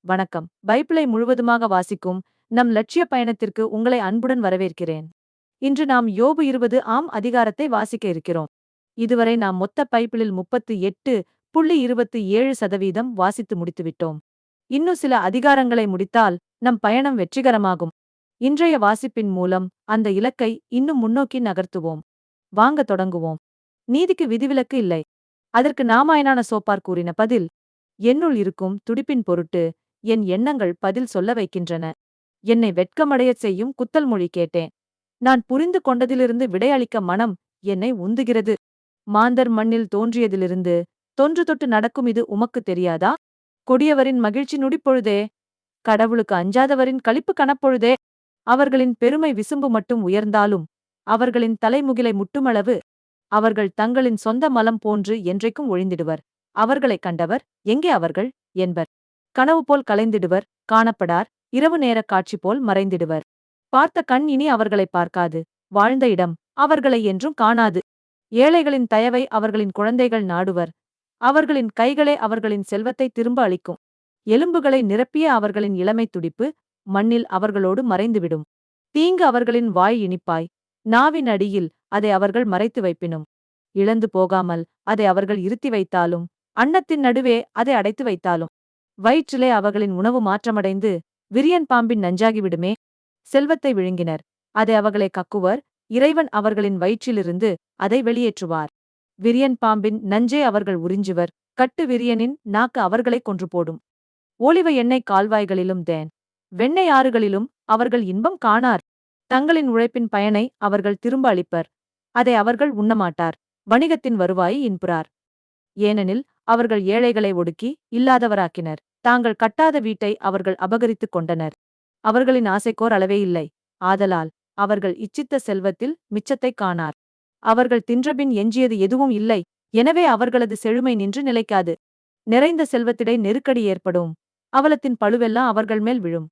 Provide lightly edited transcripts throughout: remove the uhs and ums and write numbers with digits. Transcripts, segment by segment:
வணக்கம். பைபிளை முழுவதுமாக வாசிக்கும் நம் லட்சிய பயணத்திற்கு உங்களை அன்புடன் வரவேற்கிறேன். இன்று நாம் யோபு 20 அதிகாரத்தை வாசிக்க இருக்கிறோம். இதுவரை நாம் மொத்த பைபிளில் 38.27% வாசித்து முடித்துவிட்டோம். இன்னும் சில அதிகாரங்களை முடித்தால் நம் பயணம் வெற்றிகரமாகும். இன்றைய வாசிப்பின் மூலம் அந்த இலக்கை இன்னும் முன்னோக்கி நகர்த்துவோம். வாங்க தொடங்குவோம். நீதிக்கு விதிவிலக்கு இல்லை. அதற்கு நாமாயனான சோப்பார் கூறின பதில்: என்னுள் இருக்கும் துடிப்பின் பொருட்டு என் எண்ணங்கள் பதில் சொல்ல வைக்கின்றன. என்னை வெட்கமடையச் செய்யும் குத்தல் மொழி கேட்டேன். நான் புரிந்து கொண்டதிலிருந்து விடையளிக்க மனம் என்னை உந்துகிறது. மாந்தர் மண்ணில் தோன்றியதிலிருந்து தொன்று தொட்டு நடக்கும் இது உமக்குத் தெரியாதா? கொடியவரின் மகிழ்ச்சி நொடிப்பொழுதே, கடவுளுக்கு அஞ்சாதவரின் களிப்பு கனப்பொழுதே. அவர்களின் பெருமை விசும்பு மட்டும் உயர்ந்தாலும் அவர்களின் தலைமுகிலை முட்டுமளவு அவர்கள் தங்களின் சொந்த மலம் போன்று என்றைக்கும் ஒழிந்திடுவர். அவர்களைக் கண்டவர் எங்கே அவர்கள் என்பர். கனவு போல் கலைந்திடுவர், காணப்படார். இரவு நேரக் காட்சி போல் மறைந்திடுவர். பார்த்த கண் இனி அவர்களை பார்க்காது. வாழ்ந்த இடம் அவர்களை என்றும் காணாது. ஏழைகளின் தயவை அவர்களின் குழந்தைகள் நாடுவர். அவர்களின் கைகளே அவர்களின் செல்வத்தை திரும்ப அளிக்கும். எலும்புகளை நிரப்பிய அவர்களின் இளமை துடிப்பு மண்ணில் அவர்களோடு மறைந்துவிடும். தீங்கு அவர்களின் வாய் இனிப்பாய், நாவின் அடியில் அதை அவர்கள் மறைத்து வைப்பினும், இழந்து போகாமல் அதை அவர்கள் இருத்தி வைத்தாலும், அன்னத்தின் நடுவே அதை அடைத்து வைத்தாலும், வயிற்றிலே அவர்களின் உணவு மாற்றமடைந்து விரியன் பாம்பின் நஞ்சாகிவிடுமே. செல்வத்தை விழுங்கினர், அதை அவர்களை கக்குவர். இறைவன் அவர்களின் வயிற்றிலிருந்து அதை வெளியேற்றுவார். விரியன் பாம்பின் நஞ்சை அவர்கள் உறிஞ்சுவர். கட்டு விரியனின் நாக்கு அவர்களை கொன்று போடும். ஒலிவ எண்ணெய் கால்வாய்களிலும் தேன் வெண்ணெய் ஆறுகளிலும் அவர்கள் இன்பம் காணார். தங்களின் உழைப்பின் பயனை அவர்கள் திரும்ப அளிப்பர். அதை அவர்கள் உண்ணமாட்டார். வணிகத்தின் வருவாயை இன்புறார். ஏனெனில் அவர்கள் ஏழைகளை ஒடுக்கி இல்லாதவராக்கினர். தாங்கள் கட்டாத வீட்டை அவர்கள் அபகரித்துக் கொண்டனர். அவர்களின் ஆசைக்கோர் அளவே இல்லை. ஆதலால் அவர்கள் இச்சித்த செல்வத்தில் மிச்சத்தைக் காணார். அவர்கள் தின்றபின் எஞ்சியது எதுவும் இல்லை. எனவே அவர்களது செழுமை நின்று நிலைக்காது. நிறைந்த செல்வத்திடை நெருக்கடி ஏற்படும். அவலத்தின் பழுவெல்லாம் அவர்கள் மேல் விழும்.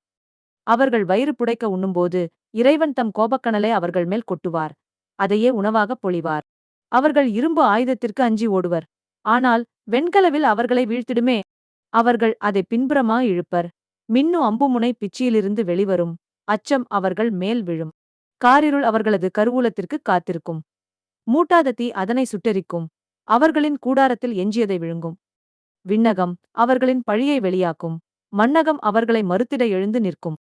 அவர்கள் வயிறு புடைக்க உண்ணும்போது இறைவன் தம் கோபக்கனலை அவர்கள் மேல் கொட்டுவார். அதையே உணவாகப் பொழிவார். அவர்கள் இரும்பு ஆயுதத்திற்கு அஞ்சி ஓடுவர். ஆனால் வெண்கலவில் அவர்களை வீழ்த்திடுமே. அவர்கள் அதை பின்புறமா இழுப்பர். மின்னு அம்புமுனை பிச்சியிலிருந்து வெளிவரும். அச்சம் அவர்கள் மேல் விழும். காரிருள் அவர்களது கருவூலத்திற்கு காத்திருக்கும். மூட்டாத தீ அதனை சுட்டெரிக்கும். அவர்களின் கூடாரத்தில் எஞ்சியதை விழுங்கும். விண்ணகம் அவர்களின் பழியை வெளியாக்கும். மண்ணகம் அவர்களை மறுத்திட எழுந்து நிற்கும்.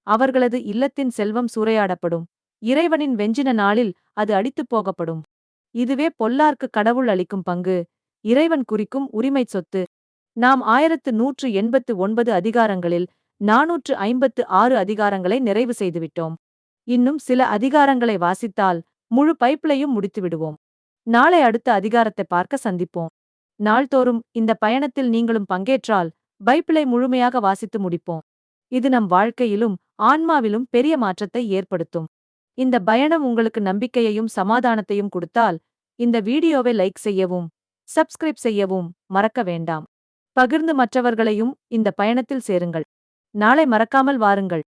அவர்களது இல்லத்தின் செல்வம் சூறையாடப்படும். இறைவனின் வெஞ்சின நாளில் அது அடித்துப் போகப்படும். இதுவே பொல்லார்க்கு கடவுள் அளிக்கும் பங்கு, இறைவன் குறிக்கும் உரிமைச் சொத்து. நாம் 1189 அதிகாரங்களில் 456 அதிகாரங்களை நிறைவு செய்துவிட்டோம். இன்னும் சில அதிகாரங்களை வாசித்தால் முழு பைபிளையும் முடித்துவிடுவோம். நாளை அடுத்த அதிகாரத்தை பார்க்க சந்திப்போம். நாள்தோறும் இந்த பயணத்தில் நீங்களும் பங்கேற்றால் பைபிளை முழுமையாக வாசித்து முடிப்போம். இது நம் வாழ்க்கையிலும் ஆன்மாவிலும் பெரிய மாற்றத்தை ஏற்படுத்தும். இந்த பயணம் உங்களுக்கு நம்பிக்கையையும் சமாதானத்தையும் கொடுத்தால் இந்த வீடியோவை லைக் செய்யவும், சப்ஸ்கிரைப் செய்யவும் மறக்க வேண்டாம். பகிர்ந்து மற்றவர்களையும் இந்த பயணத்தில் சேருங்கள். நாளை மறக்காமல் வாருங்கள்.